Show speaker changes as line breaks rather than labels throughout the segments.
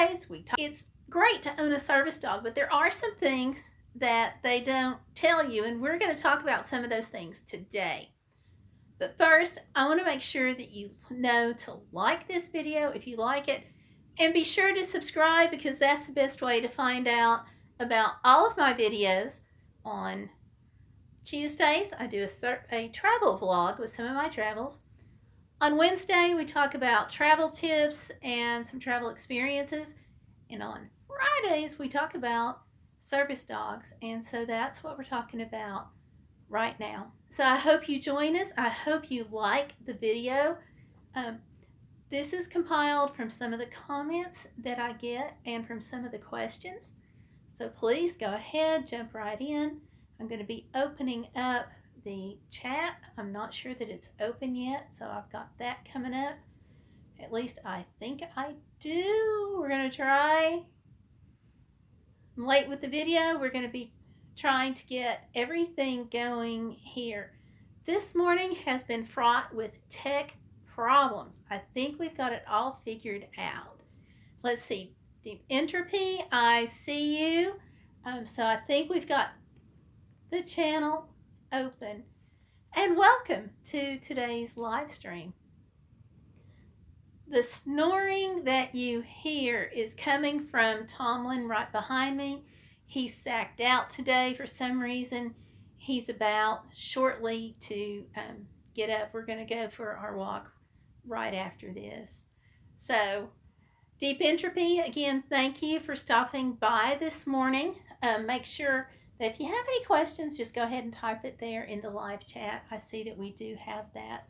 Tuesdays, it's great to own a service dog, but there are some things that they don't tell you, and we're going to talk about some of those things today. But first, I want to make sure that you know to like this video if you like it, and be sure to subscribe because that's the best way to find out about all of my videos. On Tuesdays, I do a travel vlog with some of my travels. On Wednesday, we talk about travel tips and some travel experiences. And on Fridays, we talk about service dogs. And so that's what we're talking about right now. So I hope you join us. I hope you like the video. This is compiled from some of the comments that I get and from some of the questions. So please go ahead, jump right in. I'm going to be opening up the chat. I'm not sure that it's open yet, so I've got that coming up. At least I think I do. We're going to try. I'm late with the video. We're going to be trying to get everything going here. This morning has been fraught with tech problems. I think we've got it all figured out. Let's see. Deep Entropy, I see you. So I think we've got the channel open. And welcome to today's live stream. The snoring that you hear is coming from Tomlin right behind me. He's sacked out today for some reason. He's about shortly to get up. We're going to go for our walk right after this. So, Deep Entropy, again, thank you for stopping by this morning. Make sure that if you have any questions, just go ahead and type it there in the live chat. I see that we do have that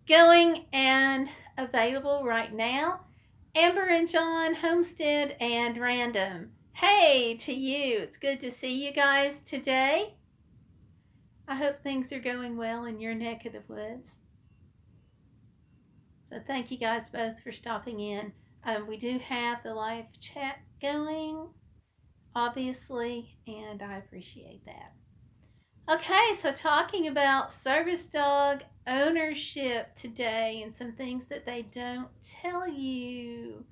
going and available right now. Amber and John, Homestead and Random. Hey to you. It's good to see you guys today. I hope things are going well in your neck of the woods. So thank you guys both for stopping in. We do have the live chat going, obviously, and I appreciate that. Okay, so talking about service dog ownership today and some things that they don't tell you.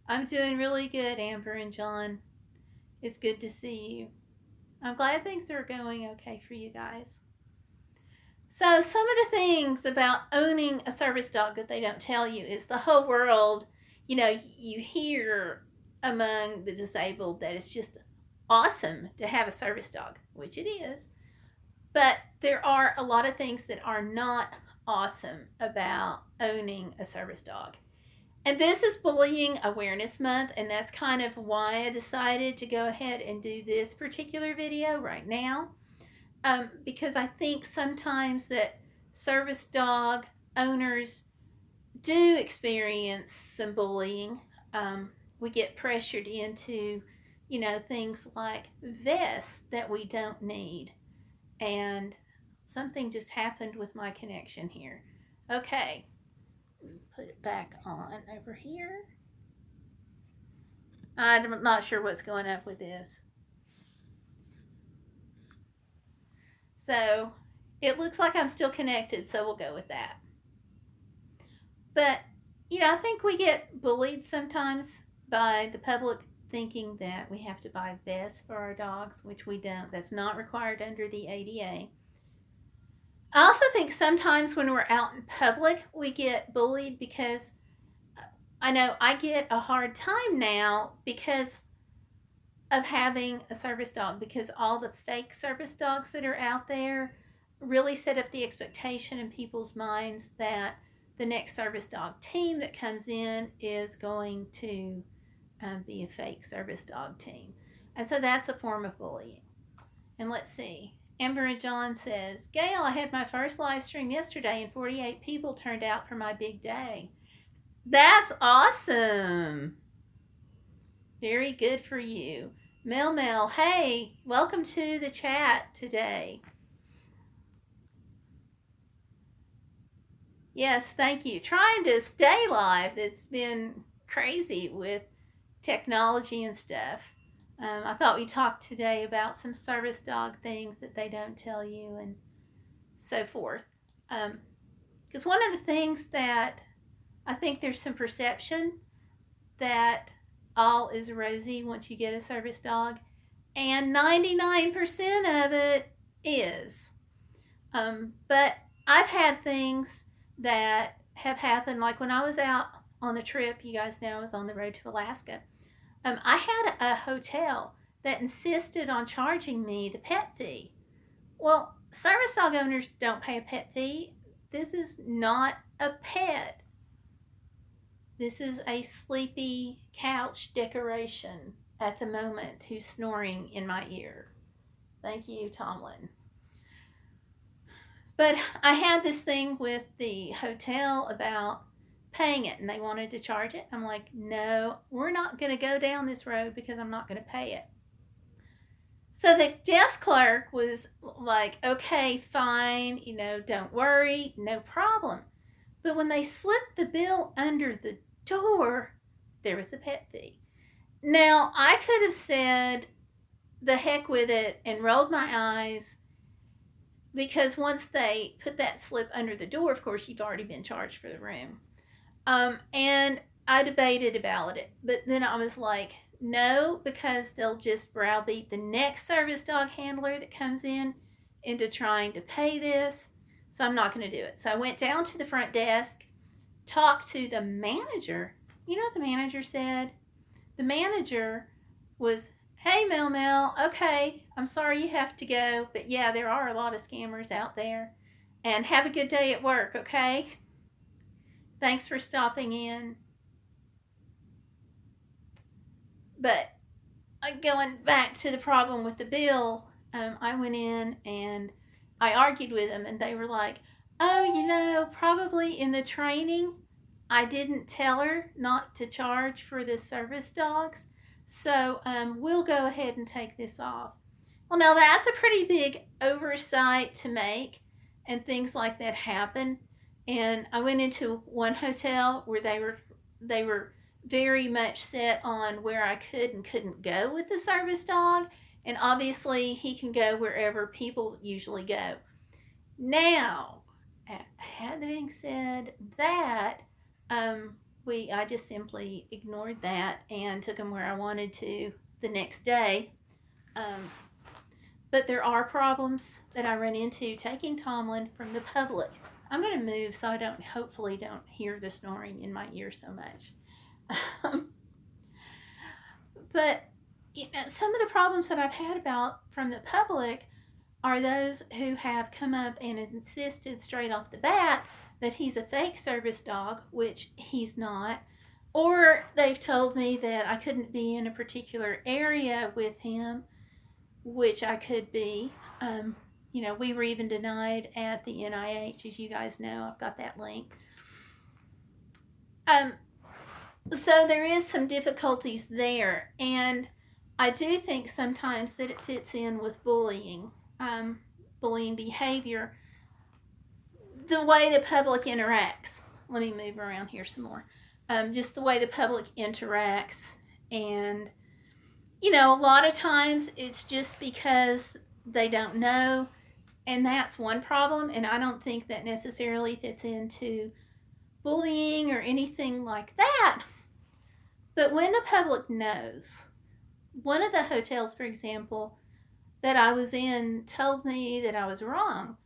I'm doing really good, Amber and John. It's good to see you. I'm glad things are going okay for you guys. So some of the things about owning a service dog that they don't tell you is the whole world, you know, you hear among the disabled that it's just awesome to have a service dog, which it is. But there are a lot of things that are not awesome about owning a service dog. And this is Bullying Awareness Month, and that's kind of why I decided to go ahead and do this particular video right now. Because I think sometimes that service dog owners do experience some bullying. We get pressured into, you know, things like vests that we don't need. And something just happened with my connection here. Okay, put it back on over here. I'm not sure what's going up with this. So it looks like I'm still connected, so we'll go with that. But, you know, I think we get bullied sometimes by the public thinking that we have to buy vests for our dogs, which we don't. That's not required under the ADA. I also think sometimes when we're out in public, we get bullied because I know I get a hard time now because of having a service dog, because all the fake service dogs that are out there really set up the expectation in people's minds that the next service dog team that comes in is going to be a fake service dog team. And so that's a form of bullying. And let's see. Amber and John says, Gayle, I had my first live stream yesterday and 48 people turned out for my big day. That's awesome. Very good for you. Mel, hey, welcome to the chat today. Yes, thank you. Trying to stay live. It's been crazy with technology and stuff. I thought we talked today about some service dog things that they don't tell you and so forth. Because one of the things that I think there's some perception that all is rosy once you get a service dog, and 99% of it is. But I've had things that have happened, like when I was out on the trip, you guys know I was on the road to Alaska. I had a hotel that insisted on charging me the pet fee. Well, service dog owners don't pay a pet fee. This is not a pet. This is a sleepy couch decoration at the moment who's snoring in my ear. Thank you, Tomlin. But I had this thing with the hotel about paying it, and they wanted to charge it. I'm like, no, we're not going to go down this road because I'm not going to pay it. So the desk clerk was like, okay, fine, don't worry, no problem. But when they slipped the bill under the door, there was a pet fee. Now, I could have said the heck with it and rolled my eyes, because once they put that slip under the door, of course, you've already been charged for the room. And I debated about it, but then I was like, no, because they'll just browbeat the next service dog handler that comes in into trying to pay this. So I'm not going to do it. So I went down to the front desk, talked to the manager. You know what the manager said? The manager was, hey, Mel, okay, I'm sorry you have to go, but yeah, there are a lot of scammers out there. And have a good day at work, okay? Thanks for stopping in. But going back to the problem with the bill, I went in and I argued with them, and they were like, oh, probably in the training, I didn't tell her not to charge for the service dogs, so we'll go ahead and take this off. Well, now that's a pretty big oversight to make, and things like that happen. And I went into one hotel where they were very much set on where I could and couldn't go with the service dog, and obviously he can go wherever people usually go. Now, having said that, I just simply ignored that and took him where I wanted to the next day. But there are problems that I run into taking Tomlin from the public. I'm going to move so I hopefully don't hear the snoring in my ear so much. But some of the problems that I've had from the public are those who have come up and insisted straight off the bat that he's a fake service dog, which he's not. Or they've told me that I couldn't be in a particular area with him, which I could be. We were even denied at the NIH, as you guys know. I've got that link. So there is some difficulties there, and I do think sometimes that it fits in with bullying behavior, the way the public interacts. Let me move around here some more. Just the way the public interacts, and a lot of times it's just because they don't know, and that's one problem, and I don't think that necessarily fits into bullying or anything like that. But when the public knows, one of the hotels, for example, that I was in told me that I was wrong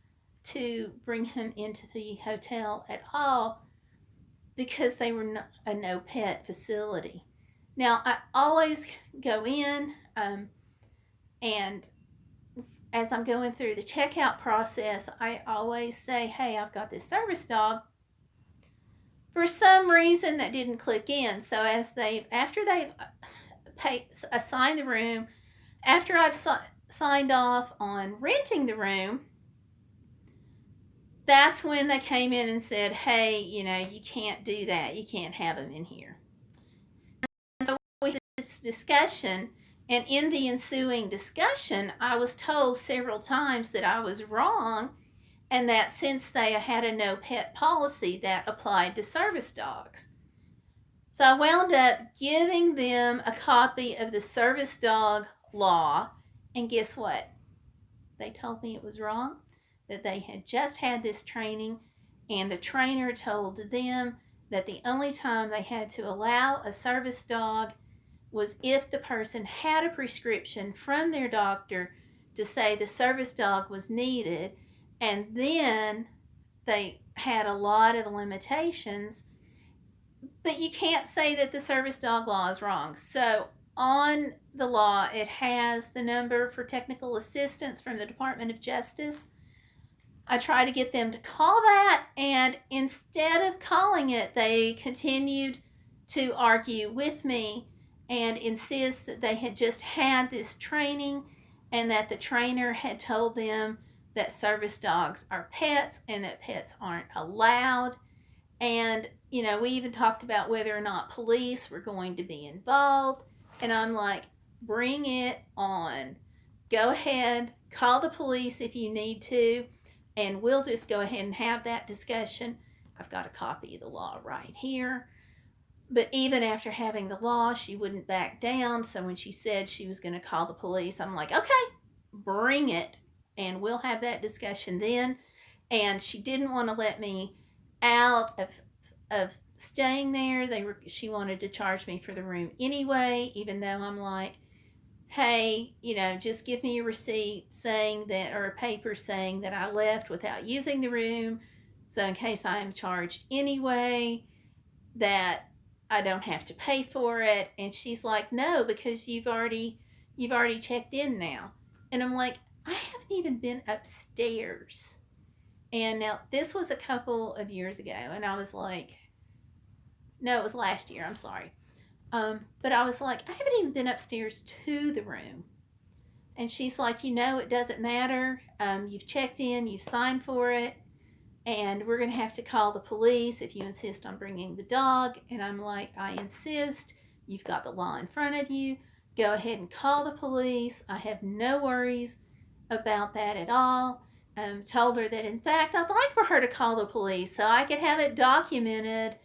to bring him into the hotel at all because they were a no pet facility. Now, I always go in and as I'm going through the checkout process, I always say, hey, I've got this service dog. For some reason that didn't click in. So after they've assigned the room, after I've signed off on renting the room, that's when they came in and said, hey, you can't do that. You can't have them in here. And so we had this discussion, and in the ensuing discussion, I was told several times that I was wrong, and that since they had a no pet policy, that applied to service dogs. So I wound up giving them a copy of the service dog law, and guess what? They told me it was wrong, that they had just had this training, and the trainer told them that the only time they had to allow a service dog was if the person had a prescription from their doctor to say the service dog was needed, and then they had a lot of limitations, but you can't say that the service dog law is wrong. So on the law, it has the number for technical assistance from the Department of Justice. I try to get them to call that, and instead of calling it, they continued to argue with me and insist that they had just had this training and that the trainer had told them that service dogs are pets and that pets aren't allowed. And, you know, we even talked about whether or not police were going to be involved. And I'm like, bring it on. Go ahead, call the police if you need to, and we'll just go ahead and have that discussion. I've got a copy of the law right here. But even after having the law, she wouldn't back down. So when she said she was going to call the police, I'm like, okay, bring it, and we'll have that discussion then. And she didn't want to let me out of staying there. She wanted to charge me for the room anyway, even though I'm like, hey, you know, just give me a receipt saying that, or a paper saying that I left without using the room, so in case I am charged anyway, that I don't have to pay for it. And she's like, no, because you've already checked in now. And I'm like, I haven't even been upstairs. And now this was a couple of years ago, and I was like, no, it was last year, I'm sorry. But I was like, I haven't even been upstairs to the room. And she's like, you know, it doesn't matter. You've checked in, you've signed for it, and we're going to have to call the police if you insist on bringing the dog. And I'm like, I insist. You've got the law in front of you. Go ahead and call the police. I have no worries about that at all. Told her that, in fact, I'd like for her to call the police so I could have it documented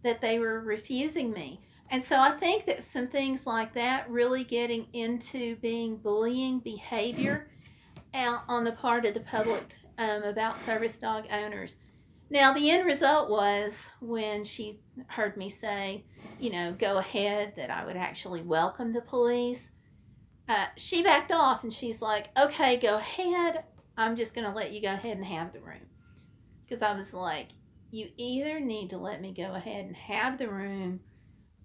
that they were refusing me. And so I think that some things like that really getting into being bullying behavior out on the part of the public about service dog owners. Now, the end result was when she heard me say, you know, go ahead, that I would actually welcome the police, she backed off and she's like, okay, go ahead. I'm just going to let you go ahead and have the room. Because I was like, you either need to let me go ahead and have the room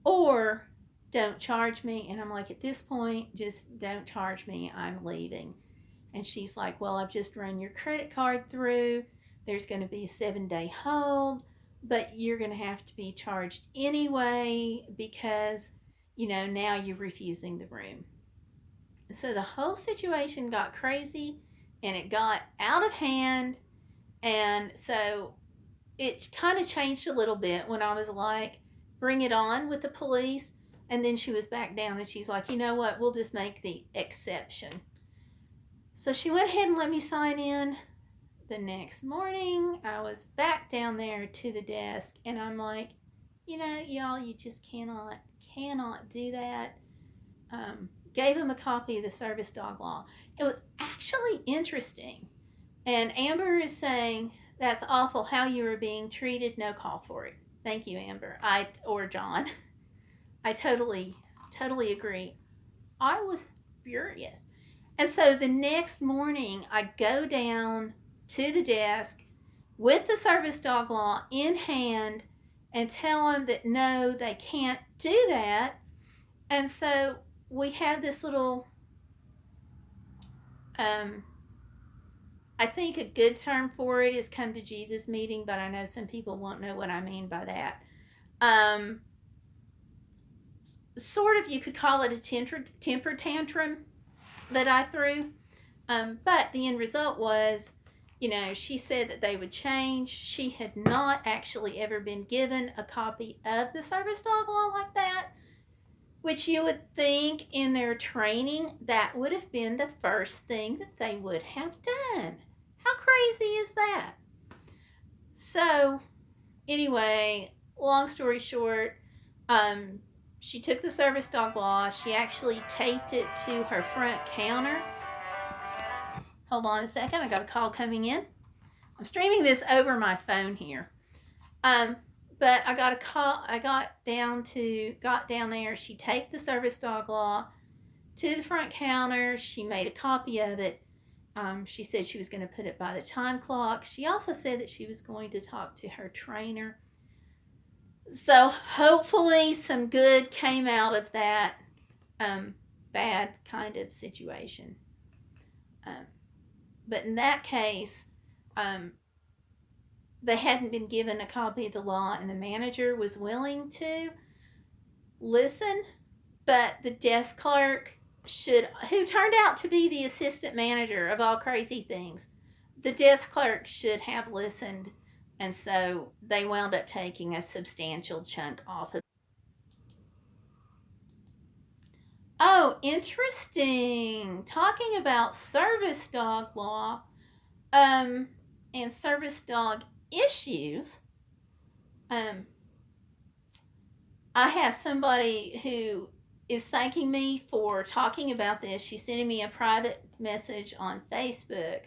or don't charge me. And I'm like, at this point, just don't charge me. I'm leaving. And she's like, well, I've just run your credit card through. There's going to be a 7-day hold, but you're going to have to be charged anyway because, you know, now you're refusing the room. So the whole situation got crazy and it got out of hand. And so it kind of changed a little bit when I was like, bring it on with the police. And then she was back down and she's like, you know what, we'll just make the exception. So she went ahead and let me sign in. The next morning, I was back down there to the desk and I'm like, you know, y'all, you just cannot do that. Gave him a copy of the service dog law. It was actually interesting. And Amber is saying, that's awful how you are being treated. No call for it. Thank you, Amber. Or John. I totally agree. I was furious. And so the next morning, I go down to the desk with the service dog law in hand and tell them that no, they can't do that. And so we have this little, I think a good term for it is come to Jesus meeting, but I know some people won't know what I mean by that. Sort of, you could call it a temper tantrum that I threw. But the end result was, you know, she said that they would change. She had not actually ever been given a copy of the service dog law like that, which you would think in their training that would have been the first thing that they would have done. How crazy is that? So anyway, long story short, she took the service dog law. She actually taped it to her front counter. Hold on a second. I got a call coming in. I'm streaming this over my phone here. But I got a call. I got down there. She taped the service dog law to the front counter. She made a copy of it. She said she was going to put it by the time clock. She also said that she was going to talk to her trainer. So hopefully some good came out of that bad kind of situation. But in that case, they hadn't been given a copy of the law, and the manager was willing to listen, but the desk clerk who turned out to be the assistant manager of all crazy things, the desk clerk should have listened, and so they wound up taking a substantial chunk off of. Oh, interesting. Talking about service dog law, and service dog issues. I have somebody who is thanking me for talking about this. She's sending me a private message on Facebook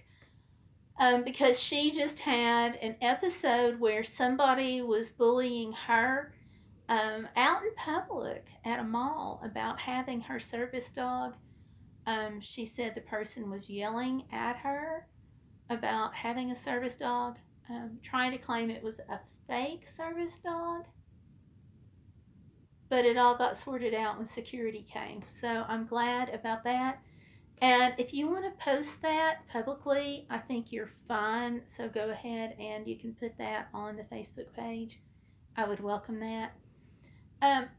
because she just had an episode where somebody was bullying her out in public at a mall about having her service dog. She said the person was yelling at her about having a service dog, trying to claim it was a fake service dog. But it all got sorted out when security came. So I'm glad about that. And if you want to post that publicly, I think you're fine. So go ahead and you can put that on the Facebook page. I would welcome that. And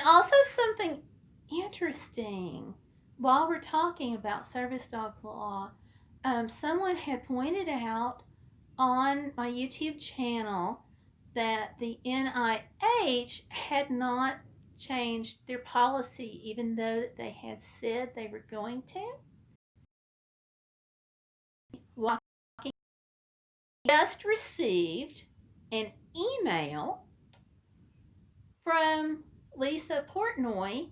also something interesting while we're talking about service dog law, someone had pointed out on my YouTube channel that the NIH had not changed their policy, even though they had said they were going to. Just received an email from Lisa Portnoy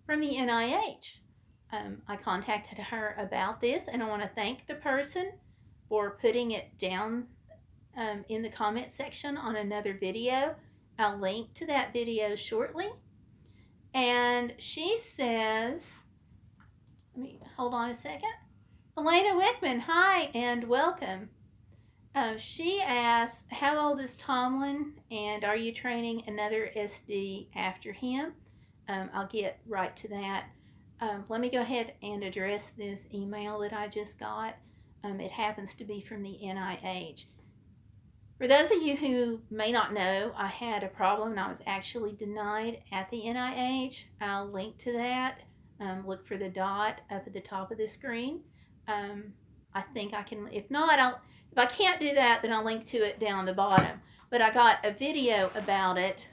from the NIH. I contacted her about this, and I want to thank the person for putting it down in the comment section on another video. I'll link to that video shortly. And she says, let me hold on a second. Elena Wickman, hi and welcome. She asks, how old is Tomlin, and are you training another SD after him? I'll get right to that. Let me go ahead and address this email that I just got. It happens to be from the NIH. For those of you who may not know, I had a problem and I was actually denied at the NIH. I'll link to that. Look for the dot up at the top of the screen. I think I can, if I can't do that, then I'll link to it down the bottom. But I got a video about it,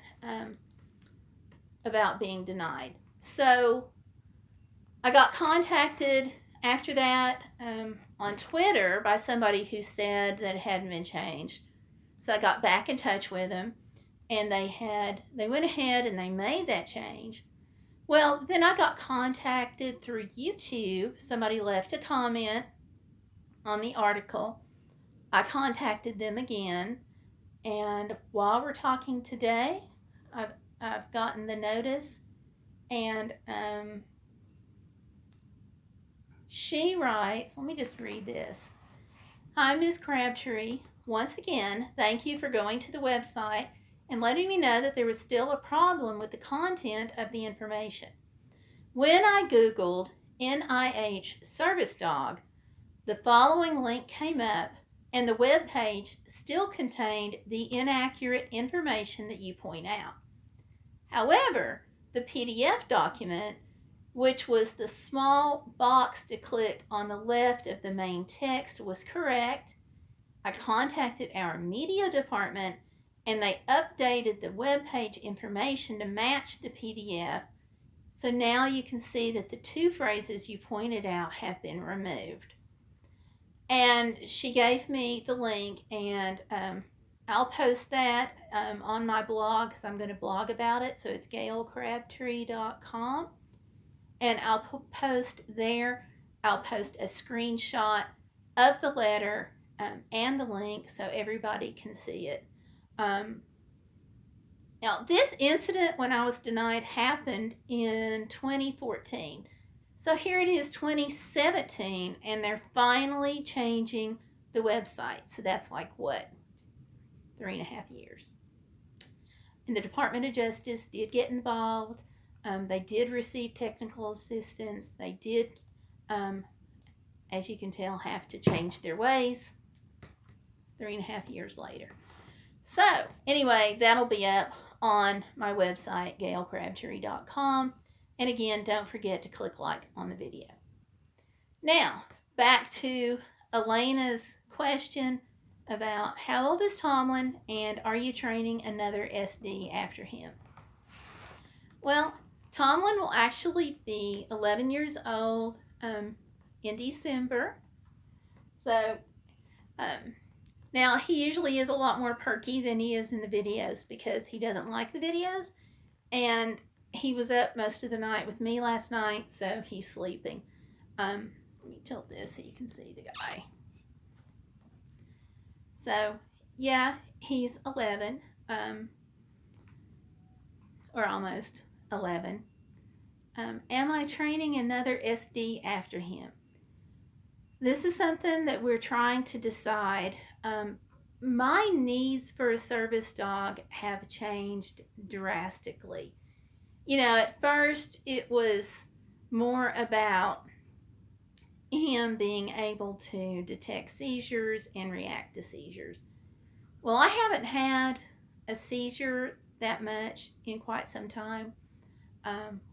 about being denied. So I got contacted after that on Twitter by somebody who said that it hadn't been changed. So I got back in touch with them, and they went ahead and they made that change. Well, then I got contacted through YouTube. Somebody left a comment on the article. I contacted them again, and while we're talking today, I've gotten the notice, and she writes, let me just read this. Hi, Ms. Crabtree. Once again, thank you for going to the website and letting me know that there was still a problem with the content of the information. When I Googled NIH service dog, the following link came up, and the web page still contained the inaccurate information that you point out. However, the PDF document, which was the small box to click on the left of the main text, was correct. I contacted our media department, and they updated the web page information to match the PDF. So now you can see that the two phrases you pointed out have been removed. And she gave me the link, and I'll post that on my blog because I'm going to blog about it. So it's GayleCrabtree.com. And I'll post there, I'll post a screenshot of the letter and the link so everybody can see it. Now, this incident when I was denied happened in 2014. So here it is, 2017, and they're finally changing the website. So that's like what, 3.5 years. And the Department of Justice did get involved. They did receive technical assistance. They did, as you can tell, have to change their ways 3.5 years later. So, anyway, that'll be up on my website, GayleCrabtree.com. And again, don't forget to click like on the video. Now, back to Elena's question about how old is Tomlin and are you training another SD after him? Well, Tomlin will actually be 11 years old in December. So, now, he usually is a lot more perky than he is in the videos because he doesn't like the videos. And he was up most of the night with me last night, so he's sleeping. Let me tilt this so you can see the guy. So, yeah, he's 11, or almost 11. Am I training another SD after him? This is something that we're trying to decide. My needs for a service dog have changed drastically. You know, at first it was more about him being able to detect seizures and react to seizures. Well, I haven't had a seizure that much in quite some time.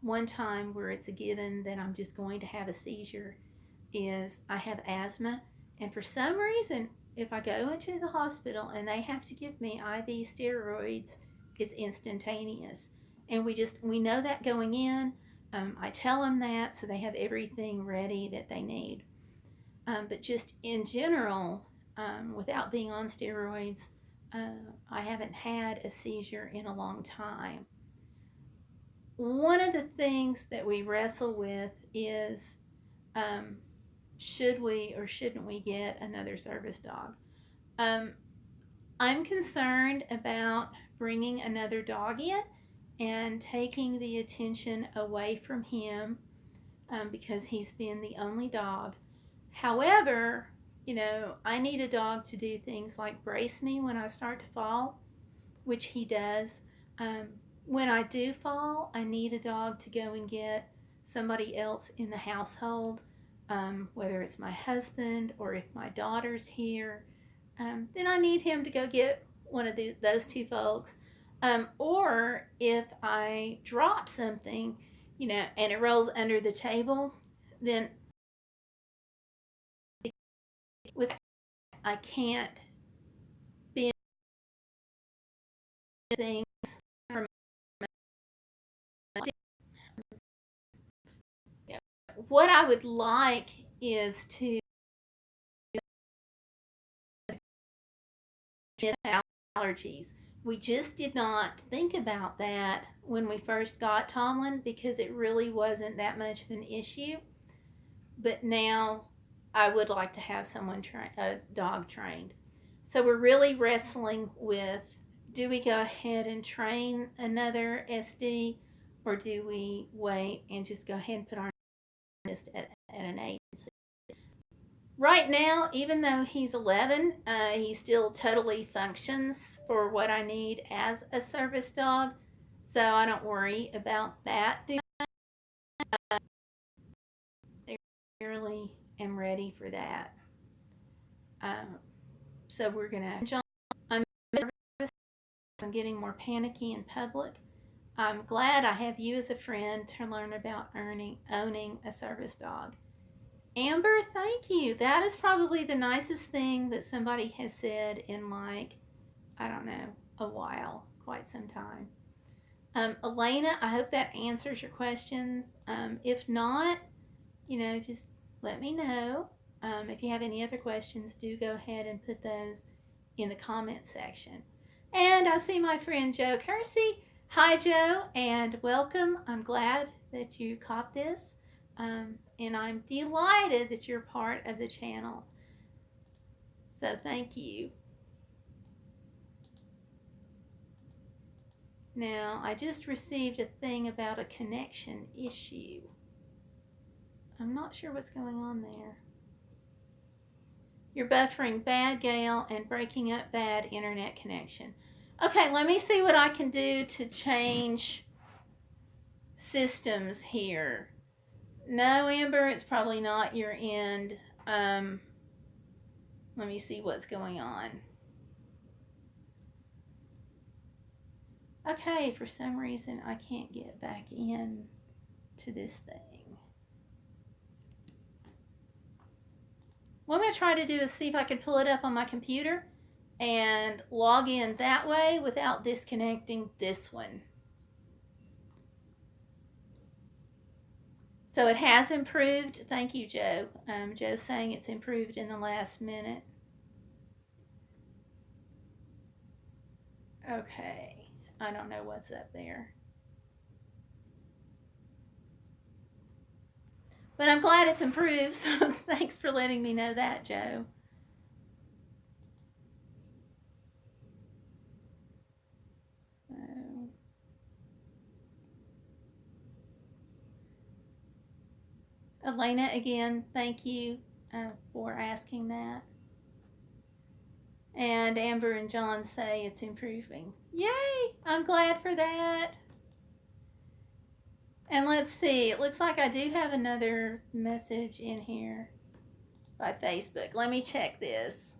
One time where it's a given that I'm just going to have a seizure is I have asthma, and for some reason, if I go into the hospital and they have to give me IV steroids, it's instantaneous. And we know that going in. I tell them that so they have everything ready that they need. But just in general, without being on steroids, I haven't had a seizure in a long time. One of the things that we wrestle with is should we or shouldn't we get another service dog? I'm concerned about bringing another dog in and taking the attention away from him because he's been the only dog. However, you know, I need a dog to do things like brace me when I start to fall, which he does. When I do fall, I need a dog to go and get somebody else in the household, whether it's my husband or if my daughter's here. Then I need him to go get one of those two folks. Or if I drop something, you know, and it rolls under the table, then with I can't bend things from what I would like is to get allergies. We just did not think about that when we first got Tomlin because it really wasn't that much of an issue. But now I would like to have a dog trained. So we're really wrestling with, do we go ahead and train another SD or do we wait and just go ahead and put our list at an agency? Right now, even though he's 11, he still totally functions for what I need as a service dog. So I don't worry about that. I really am ready for that. So we're going to... I'm nervous. I'm getting more panicky in public. I'm glad I have you as a friend to learn about owning a service dog. Amber, thank you. That is probably the nicest thing that somebody has said in like, I don't know, a while, quite some time. Elena, I hope that answers your questions. If not, you know, just let me know. If you have any other questions, do go ahead and put those in the comment section. And I see my friend Joe Kersey. Hi, Joe, and welcome. I'm glad that you caught this. And I'm delighted that you're part of the channel. So thank you. Now, I just received a thing about a connection issue. I'm not sure what's going on there. You're buffering bad, Gayle, and breaking up bad internet connection. Okay, let me see what I can do to change systems here. No, Amber, it's probably not your end. Let me see what's going on. Okay, for some reason I can't get back in to this thing. What I'm going to try to do is see if I can pull it up on my computer and log in that way without disconnecting this one. So it has improved. Thank you, Joe. Joe's saying it's improved in the last minute. Okay. I don't know what's up there. But I'm glad it's improved, so thanks for letting me know that, Joe. Elena, again, thank you for asking that. And Amber and John say it's improving. Yay! I'm glad for that. And let's see, it looks like I do have another message in here by Facebook. Let me check this.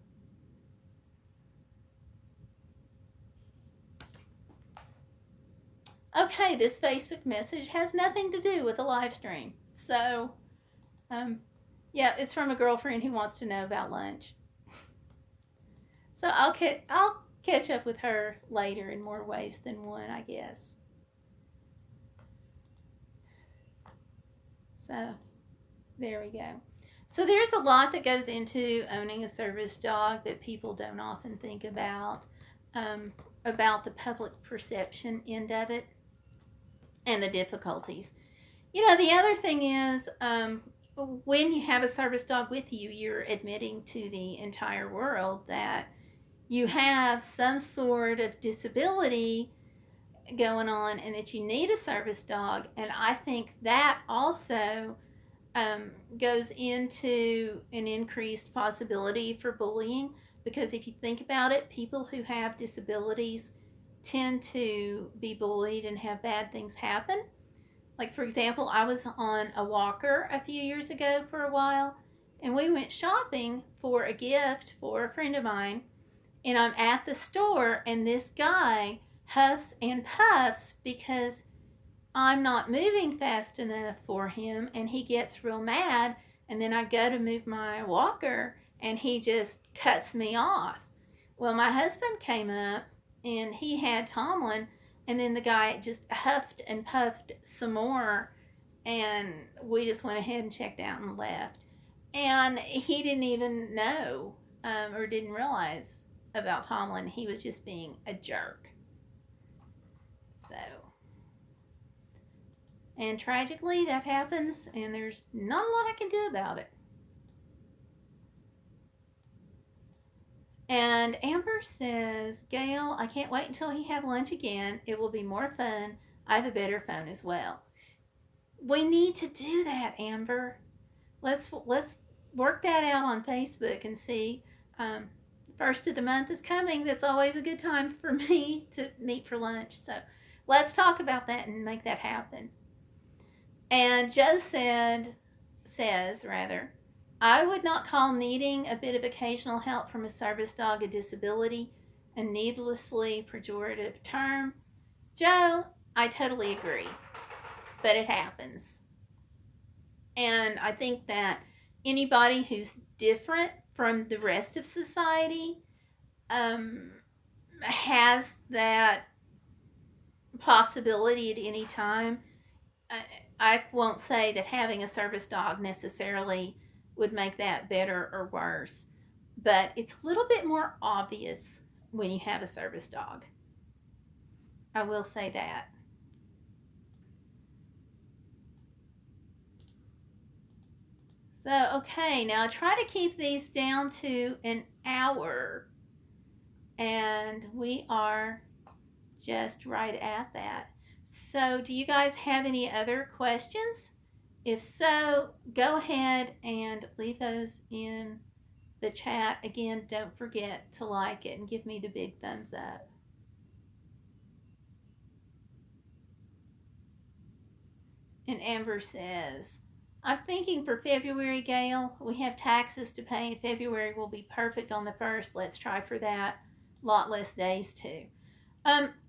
Okay, this Facebook message has nothing to do with the live stream. So, yeah, it's from a girlfriend who wants to know about lunch. So I'll catch up with her later in more ways than one, I guess. So there we go. So there's a lot that goes into owning a service dog that people don't often think about the public perception end of it and the difficulties. You know, the other thing is when you have a service dog with you, you're admitting to the entire world that you have some sort of disability going on and that you need a service dog. And I think that also goes into an increased possibility for bullying, because if you think about it, people who have disabilities tend to be bullied and have bad things happen. Like, for example, I was on a walker a few years ago for a while, and we went shopping for a gift for a friend of mine, and I'm at the store, and this guy huffs and puffs because I'm not moving fast enough for him, and he gets real mad, and then I go to move my walker, and he just cuts me off. Well, my husband came up, and he had Tomlin, and then the guy just huffed and puffed some more, and we just went ahead and checked out and left. And he didn't even know or didn't realize about Tomlin. He was just being a jerk. So, and tragically that happens, and there's not a lot I can do about it. And Amber says, Gayle, I can't wait until he have lunch again. It will be more fun. I have a better phone as well. We need to do that, Amber. Let's work that out on Facebook and see. First of the month is coming. That's always a good time for me to meet for lunch. So let's talk about that and make that happen. And Joe says, I would not call needing a bit of occasional help from a service dog a disability, a needlessly pejorative term. Joe, I totally agree, but it happens. And I think that anybody who's different from the rest of society has that possibility at any time. I won't say that having a service dog necessarily would make that better or worse, but it's a little bit more obvious when you have a service dog. I will say that. So, okay, now I try to keep these down to an hour, and we are just right at that. So do you guys have any other questions? If so, go ahead and leave those in the chat. Again, don't forget to like it and give me the big thumbs up. And Amber says, I'm thinking for February, Gayle, we have taxes to pay, and February will be perfect on the 1st. Let's try for that. A lot less days, too.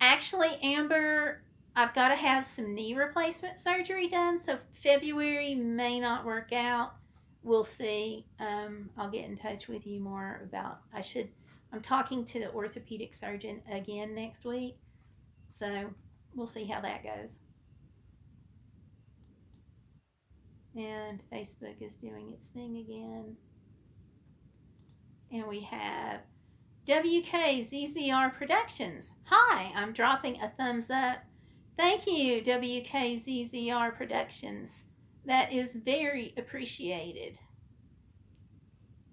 Actually, Amber, I've got to have some knee replacement surgery done, so February may not work out. We'll see. I'll get in touch with you more about, I'm talking to the orthopedic surgeon again next week, so we'll see how that goes. And Facebook is doing its thing again. And we have WKZZR Productions. Hi, I'm dropping a thumbs up. Thank you, WKZZR Productions. That is very appreciated.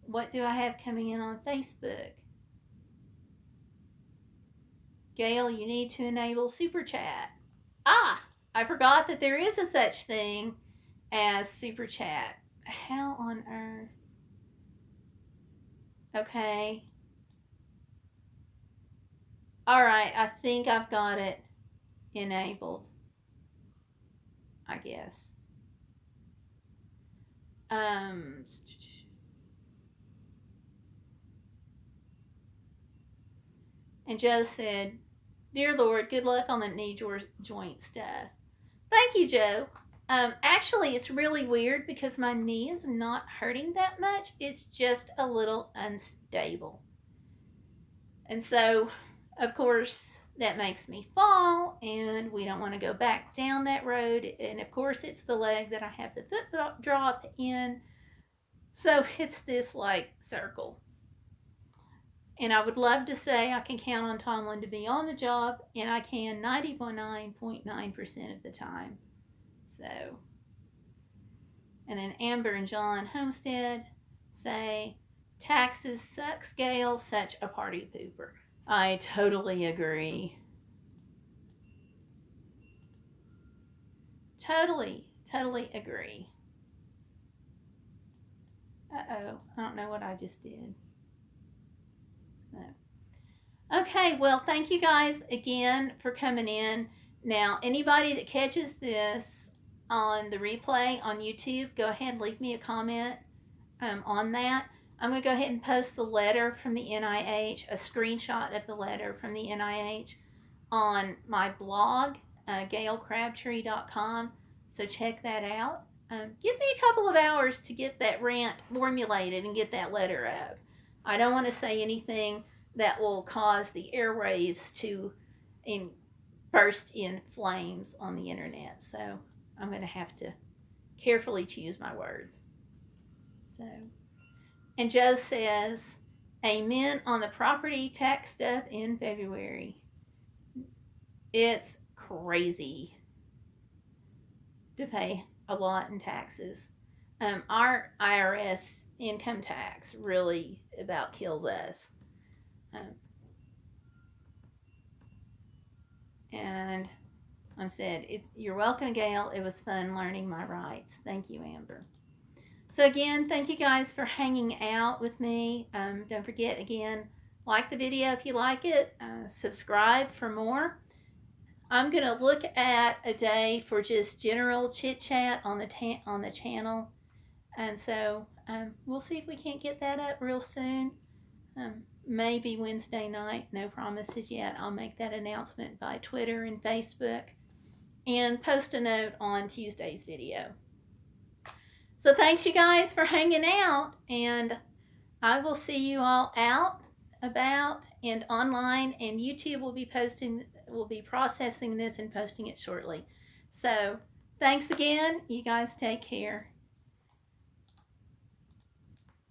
What do I have coming in on Facebook? Gayle, you need to enable Super Chat. I forgot that there is a such thing as Super Chat. How on earth? Okay. Alright, I think I've got it enabled. I guess. And Joe said, Dear Lord, good luck on the knee joint stuff. Thank you, Joe. Actually, it's really weird because my knee is not hurting that much. It's just a little unstable. And so, of course, that makes me fall, and we don't want to go back down that road. And of course, it's the leg that I have the foot drop in. So it's this like circle. And I would love to say I can count on Tomlin to be on the job, and I can 99.9% of the time. So, and then Amber and John Homestead say, taxes sucks, Gayle, such a party pooper. I totally agree. Totally agree. Uh-oh, I don't know what I just did. So, okay, well, thank you guys again for coming in. Now, anybody that catches this on the replay on YouTube, go ahead and leave me a comment on that. I'm going to go ahead and post the letter from the NIH, a screenshot of the letter from the NIH on my blog, GayleCrabtree.com. So check that out. Give me a couple of hours to get that rant formulated and get that letter up. I don't want to say anything that will cause the airwaves to burst in flames on the internet. So I'm going to have to carefully choose my words. So, and Joe says, amen on the property tax stuff in February. It's crazy to pay a lot in taxes. Our IRS income tax really about kills us. And I said, you're welcome, Gayle. It was fun learning my rights. Thank you, Amber. So again, thank you guys for hanging out with me. Don't forget, again, like the video if you like it. Subscribe for more. I'm going to look at a day for just general chit-chat on the channel. And so we'll see if we can't get that up real soon. Maybe Wednesday night. No promises yet. I'll make that announcement by Twitter and Facebook. And post a note on Tuesday's video. So thanks you guys for hanging out, and I will see you all out, about, and online, and YouTube will be processing this and posting it shortly. So thanks again. You guys take care.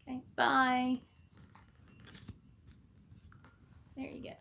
Okay, bye. There you go.